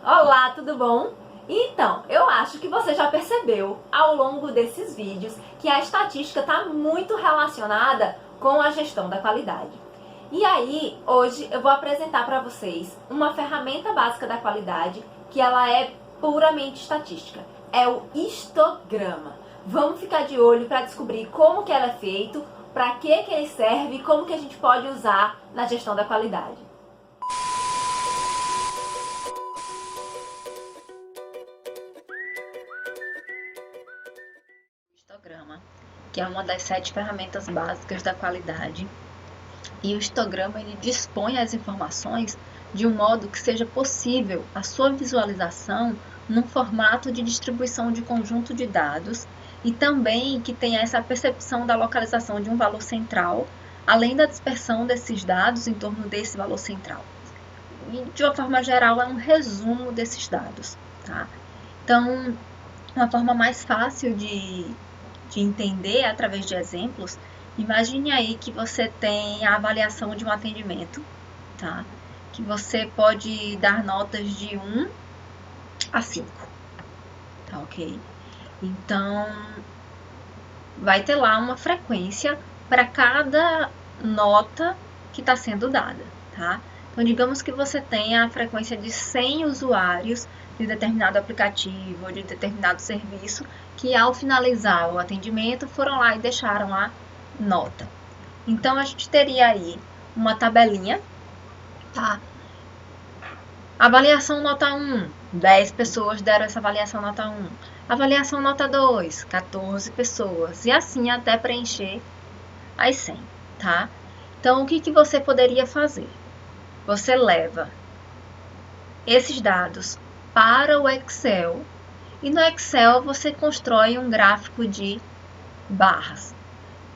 Olá, tudo bom? Então, eu acho que você já percebeu ao longo desses vídeos que a estatística está muito relacionada com a gestão da qualidade. E aí, hoje eu vou apresentar para vocês uma ferramenta básica da qualidade que ela é puramente estatística. É o histograma. Vamos ficar de olho para descobrir como que ela é feito, para que ele serve e como que a gente pode usar na gestão da qualidade. Histograma, que é uma das 7 ferramentas básicas da qualidade. E o histograma ele dispõe as informações de um modo que seja possível a sua visualização num formato de distribuição de conjunto de dados e também que tenha essa percepção da localização de um valor central, além da dispersão desses dados em torno desse valor central. E, de uma forma geral, é um resumo desses dados, tá? Então, uma forma mais fácil de entender através de exemplos, imagine aí que você tem a avaliação de um atendimento, tá? Que você pode dar notas de 1 a 5, tá ok? Então, vai ter lá uma frequência para cada nota que está sendo dada, tá? Então, digamos que você tenha a frequência de 100 usuários de determinado aplicativo ou de determinado serviço que, ao finalizar o atendimento, foram lá e deixaram a nota. Então, a gente teria aí uma tabelinha, tá? Avaliação nota 1, 10 pessoas deram essa avaliação nota 1. Avaliação nota 2, 14 pessoas. E assim até preencher as 100, tá? Então, o que você poderia fazer? Você leva esses dados para o Excel e no Excel você constrói um gráfico de barras.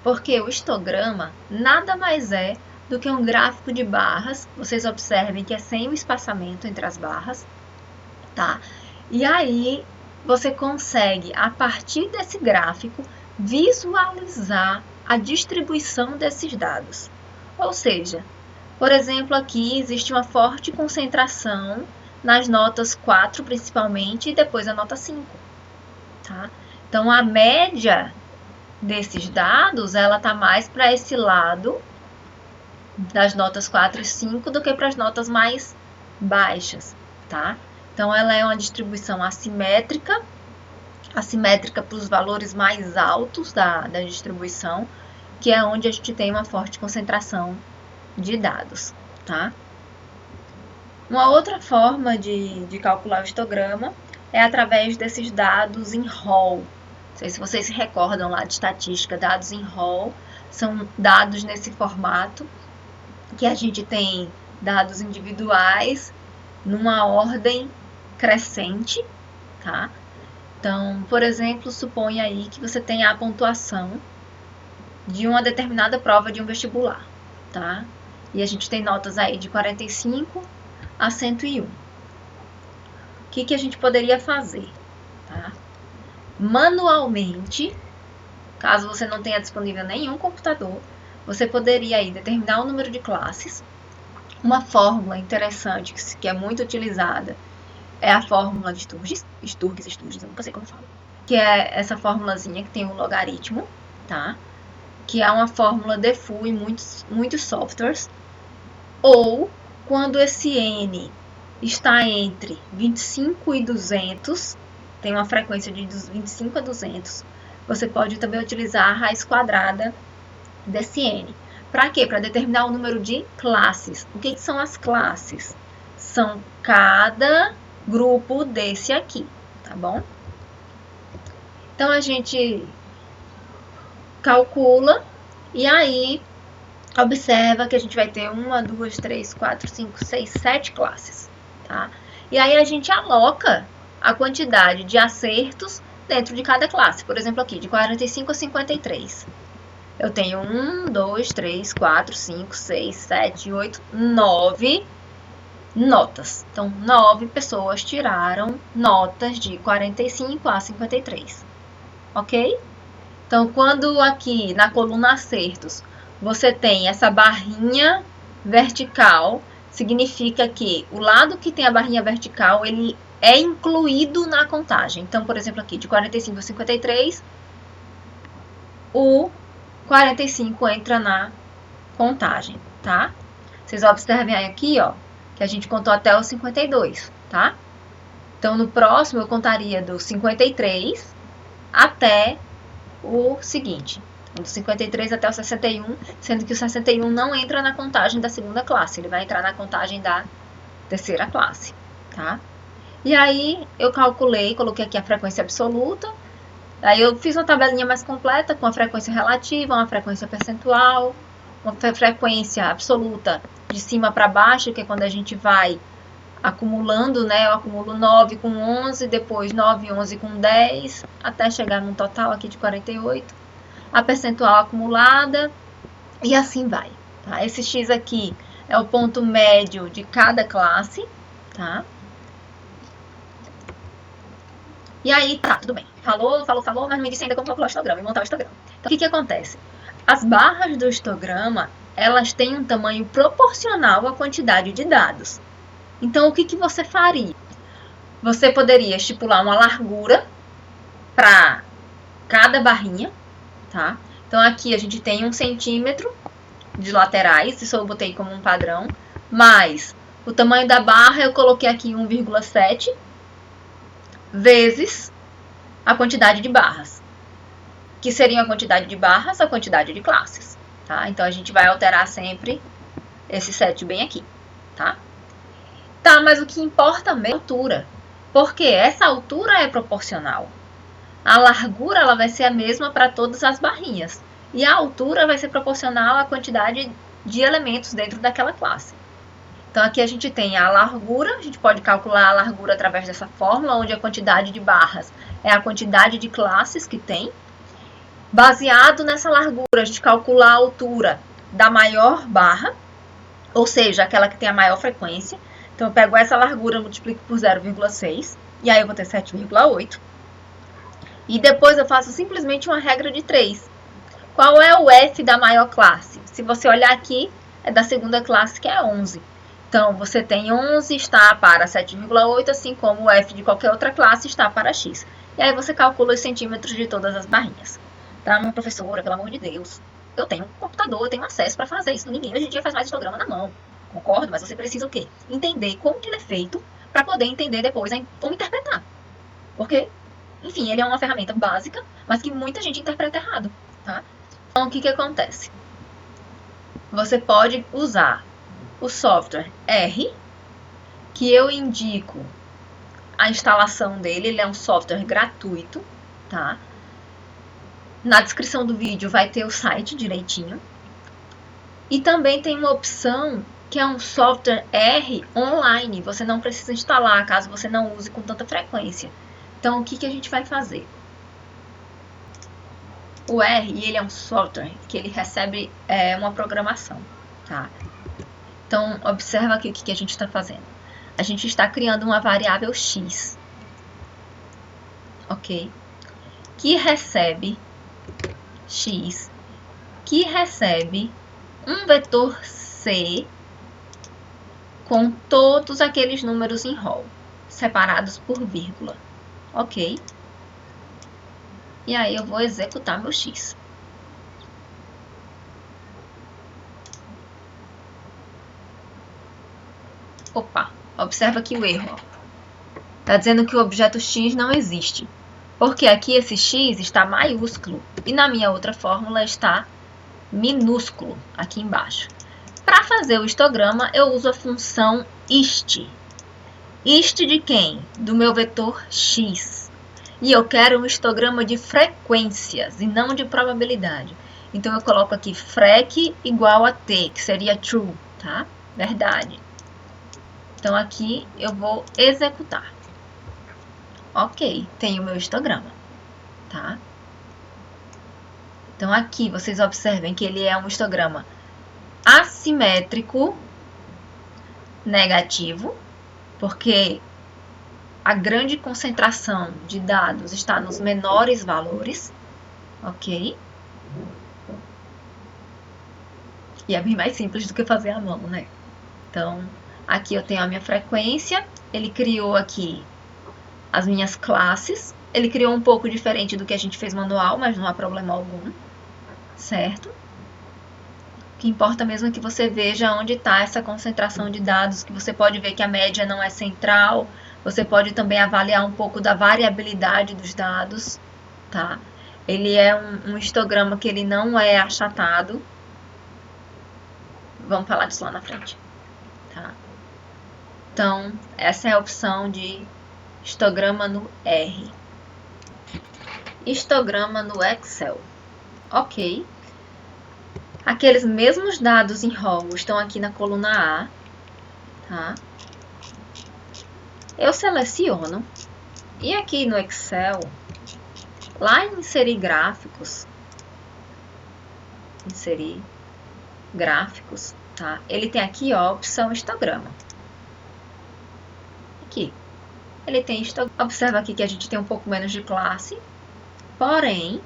Porque o histograma nada mais é do que um gráfico de barras. Vocês observem que é sem o espaçamento entre as barras, tá? E aí você consegue, a partir desse gráfico, visualizar a distribuição desses dados. Ou seja, por exemplo, aqui existe uma forte concentração nas notas 4 principalmente e depois a nota 5, tá? Então, a média desses dados, ela está mais para esse lado das notas 4 e 5 do que para as notas mais baixas, tá? Então, ela é uma distribuição assimétrica para os valores mais altos da distribuição, que é onde a gente tem uma forte concentração de dados, tá? Uma outra forma de calcular o histograma é através desses dados em rol. Não sei se vocês se recordam lá de estatística, dados em rol são dados nesse formato, que a gente tem dados individuais numa ordem crescente, tá? Então, por exemplo, suponha aí que você tenha a pontuação de uma determinada prova de um vestibular, tá? E a gente tem notas aí de 45 a 101. O que a gente poderia fazer, tá? Manualmente, caso você não tenha disponível nenhum computador, você poderia aí determinar o número de classes. Uma fórmula interessante que é muito utilizada é a fórmula de Sturges, eu nunca sei como fala, que é essa formulazinha que tem um logaritmo, tá? Que é uma fórmula default em muitos softwares, ou quando esse n está entre 25 e 200, tem uma frequência de 25 a 200, você pode também utilizar a raiz quadrada desse n. Para quê? Para determinar o número de classes. O que são as classes? São cada grupo desse aqui, tá bom? Então, a gente calcula e aí observa que a gente vai ter 1, 2, 3, 4, 5, 6, 7 classes, tá? E aí a gente aloca a quantidade de acertos dentro de cada classe. Por exemplo, aqui, de 45 a 53. Eu tenho 1, 2, 3, 4, 5, 6, 7, 8, 9 notas. Então, 9 pessoas tiraram notas de 45 a 53, ok? Então, quando aqui na coluna acertos, você tem essa barrinha vertical, significa que o lado que tem a barrinha vertical, ele é incluído na contagem. Então, por exemplo, aqui de 45 a 53, o 45 entra na contagem, tá? Vocês observem aqui, ó, que a gente contou até o 52, tá? Então, no próximo, eu contaria do 53 até o seguinte. Do 53 até o 61, sendo que o 61 não entra na contagem da segunda classe, ele vai entrar na contagem da terceira classe, tá? E aí, eu calculei, coloquei aqui a frequência absoluta, aí eu fiz uma tabelinha mais completa com a frequência relativa, uma frequência percentual, uma frequência absoluta de cima para baixo, que é quando a gente vai acumulando, né? Eu acumulo 9 com 11, depois 9 e 11 com 10, até chegar num total aqui de 48. A percentual acumulada e assim vai, tá? Esse X aqui é o ponto médio de cada classe, tá? E aí, tá, tudo bem. Falou, mas não me disse ainda como calcular o histograma e montar o histograma. Então, o que acontece? As barras do histograma, elas têm um tamanho proporcional à quantidade de dados. Então, o que você faria? Você poderia estipular uma largura para cada barrinha, tá? Então, aqui a gente tem 1 centímetro de laterais, isso eu botei como um padrão, mas o tamanho da barra eu coloquei aqui 1,7 vezes a quantidade de barras, que seria a quantidade de barras, a quantidade de classes, tá? Então, a gente vai alterar sempre esse 7 bem aqui, tá? Tá, mas o que importa mesmo é a altura, porque essa altura é proporcional. A largura ela vai ser a mesma para todas as barrinhas, e a altura vai ser proporcional à quantidade de elementos dentro daquela classe. Então, aqui a gente tem a largura, a gente pode calcular a largura através dessa fórmula, onde a quantidade de barras é a quantidade de classes que tem. Baseado nessa largura, a gente calcula a altura da maior barra, ou seja, aquela que tem a maior frequência. Então, eu pego essa largura, multiplico por 0,6, e aí eu vou ter 7,8. E depois eu faço simplesmente uma regra de 3. Qual é o F da maior classe? Se você olhar aqui, é da segunda classe, que é 11. Então, você tem 11 está para 7,8, assim como o F de qualquer outra classe está para X. E aí você calcula os centímetros de todas as barrinhas. Tá, minha professora, pelo amor de Deus. Eu tenho um computador, eu tenho acesso para fazer isso. Ninguém hoje em dia faz mais histograma na mão. Concordo, mas você precisa o quê? Entender como que ele é feito para poder entender depois como interpretar. Porque, enfim, ele é uma ferramenta básica, mas que muita gente interpreta errado, tá? Então, o que acontece? Você pode usar o software R, que eu indico a instalação dele, ele é um software gratuito, tá? Na descrição do vídeo vai ter o site direitinho. E também tem uma opção que é um software R online. Você não precisa instalar, caso você não use com tanta frequência. Então, o que a gente vai fazer? O R, ele é um software que ele recebe uma programação, tá? Então, observa aqui o que a gente está fazendo. A gente está criando uma variável X, ok? Que recebe X, que recebe um vetor C com todos aqueles números em rol, separados por vírgula, ok? E aí eu vou executar meu X. Opa, observa aqui o erro. Está dizendo que o objeto X não existe, porque aqui esse X está maiúsculo e na minha outra fórmula está minúsculo aqui embaixo. Para fazer o histograma, eu uso a função ist. Ist de quem? Do meu vetor X. E eu quero um histograma de frequências e não de probabilidade. Então, eu coloco aqui frec igual a t, que seria true, tá? Verdade. Então, aqui eu vou executar. Ok, tenho o meu histograma, tá? Então, aqui vocês observem que ele é um histograma assimétrico negativo, porque a grande concentração de dados está nos menores valores, ok? E é bem mais simples do que fazer à mão, né? Então, Aqui eu tenho a minha frequência, ele criou aqui as minhas classes, ele criou um pouco diferente do que a gente fez manual, mas não há problema algum, certo? O que importa mesmo é que você veja onde está essa concentração de dados, que você pode ver que a média não é central, você pode também avaliar um pouco da variabilidade dos dados, tá? Ele é um histograma que ele não é achatado. Vamos falar disso lá na frente, tá? Então, essa é a opção de histograma no R. Histograma no Excel. Ok. Aqueles mesmos dados em RAW estão aqui na coluna A, tá? Eu seleciono e aqui no Excel, lá em inserir gráficos, tá? Ele tem aqui, ó, a opção histograma. Aqui. Ele tem histograma. Observa aqui que a gente tem um pouco menos de classe, porém,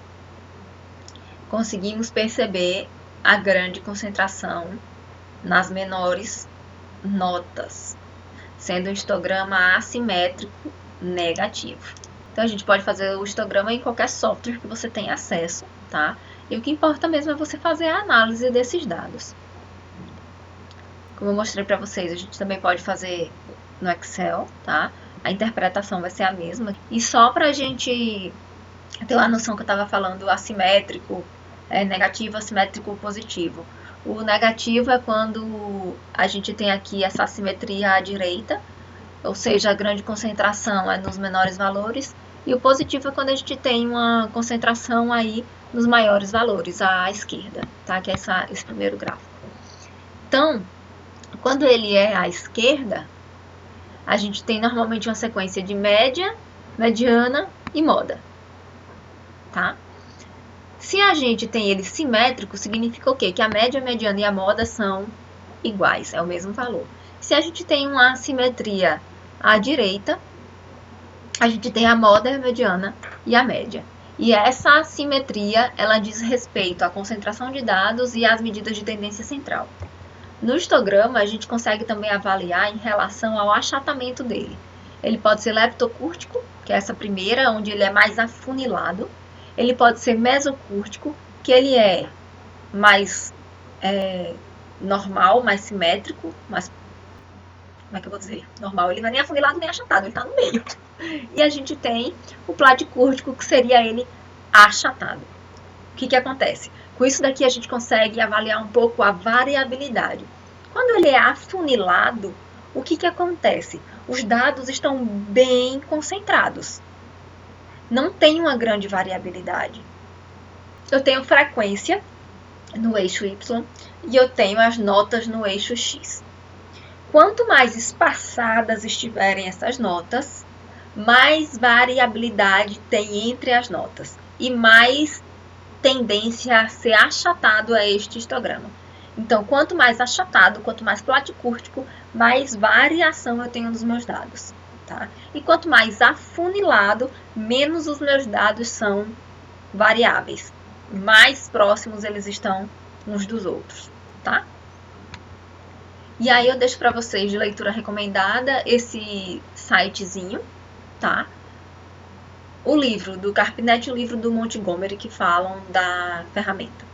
conseguimos perceber a grande concentração nas menores notas, sendo um histograma assimétrico negativo. Então, a gente pode fazer o histograma em qualquer software que você tenha acesso, tá? E o que importa mesmo é você fazer a análise desses dados. Como eu mostrei para vocês, a gente também pode fazer no Excel, tá? A interpretação vai ser a mesma. E só para a gente ter uma noção que eu estava falando, assimétrico, negativo, assimétrico, positivo. O negativo é quando a gente tem aqui essa assimetria à direita, ou seja, a grande concentração é nos menores valores, e o positivo é quando a gente tem uma concentração aí nos maiores valores, à esquerda, tá? Que é esse primeiro gráfico. Então, quando ele é à esquerda, a gente tem normalmente uma sequência de média, mediana e moda, tá? Se a gente tem ele simétrico, significa o quê? Que a média, a mediana e a moda são iguais, é o mesmo valor. Se a gente tem uma assimetria à direita, a gente tem a moda, a mediana e a média. E essa assimetria, ela diz respeito à concentração de dados e às medidas de tendência central. No histograma, a gente consegue também avaliar em relação ao achatamento dele. Ele pode ser leptocúrtico, que é essa primeira, onde ele é mais afunilado. Ele pode ser mesocúrtico, que ele é mais normal, mais simétrico, mais... Como é que eu vou dizer? Normal, ele não é nem afunilado nem achatado, ele está no meio. E a gente tem o platicúrtico, que seria ele achatado. O que acontece? Com isso daqui a gente consegue avaliar um pouco a variabilidade. Quando ele é afunilado, o que acontece? Os dados estão bem concentrados. Não tem uma grande variabilidade. Eu tenho frequência no eixo Y e eu tenho as notas no eixo X. Quanto mais espaçadas estiverem essas notas, mais variabilidade tem entre as notas e mais tendência a ser achatado é este histograma. Então, quanto mais achatado, quanto mais platicúrtico, mais variação eu tenho nos meus dados. Tá? E quanto mais afunilado, menos os meus dados são variáveis. Mais próximos eles estão uns dos outros. Tá? E aí eu deixo para vocês de leitura recomendada esse sitezinho, tá? O livro do Carpinet e o livro do Montgomery que falam da ferramenta.